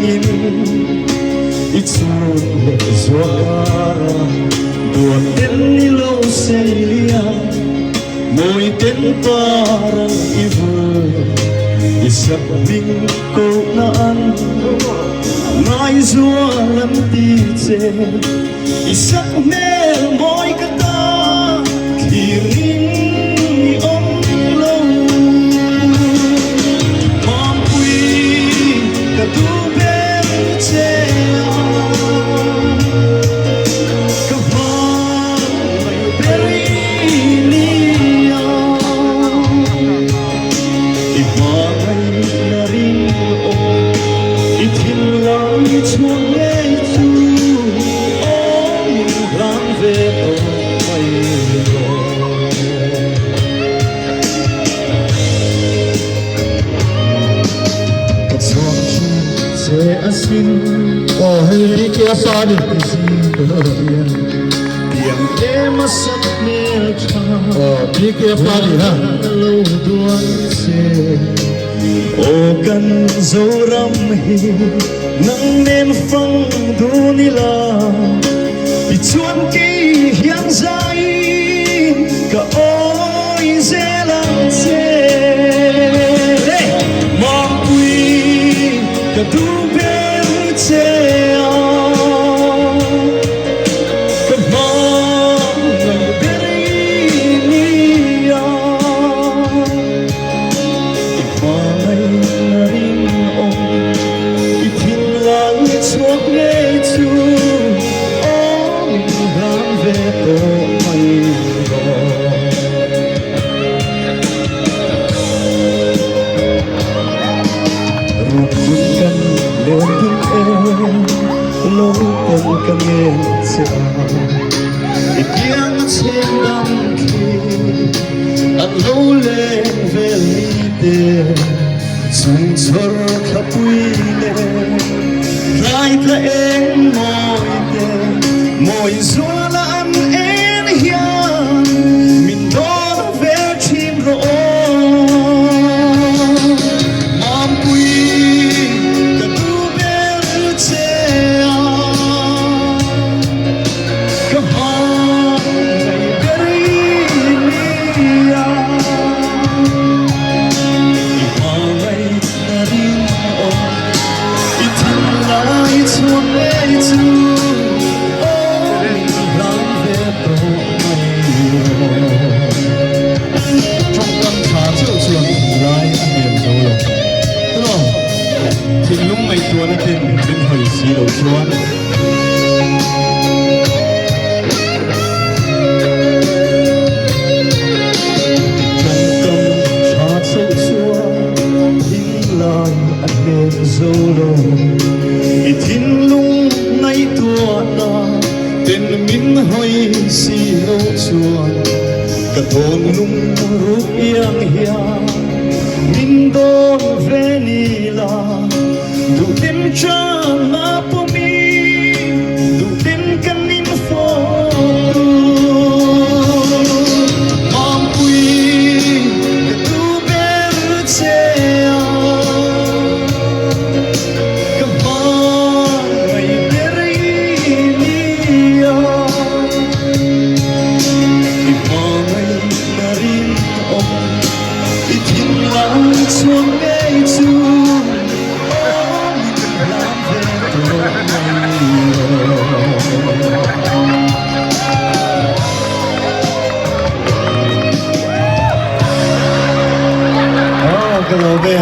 in ít xuân lệ gió ca đùa đến đi lâu xe liang môi tên parang ibu isap bing ko na an mai zua lam ti che isak mel moi kata kiring om lo mom pui ka tu ben che ka va mai beri chuông nghe chu ôm gắng về ôm mây cất giọng chu sẽ asin hay kia xa đi tiếng đêm sắp mê cha đi kia pha đi ha lâu tuan xe ô cần dấu râm hi nang nên phăng đu nila bị chuan kỳ hiang dài cả ôi dễ lăng dễ mong quy cả tu bên che cả mong người bên ni chuông nghe chu ôm gắng về tổ mây rụt bukan lên thương em lâu tên cầm nghe cha tiếng trên đam khi ăn lâu lên về ly tiền dùng chor khắp quy lên rai ta em môi gió là ăn em hiền mình đón về chim rỗ mong quy cả tu bên che cả hoa ngày beri nia hoa ngày nari chuông nghe chu ôm về tổ mây trong căn thả chiều chuông lại ăn miền dấu lồng thế nào thì lúc mày tuôn tên bên hồi xí đầu chuan trong căn thả chiều chuông in lại ăn miền dấu lồng thiên lung nay tua na tên min hoi si rô chuan cả thôn lung rút yang hiang min don về ni la đủ tin cha na po mi đủ tin kan in fo mong quy cả tu bên che chuông nghe chu ôm làm về tổ mây cái lô về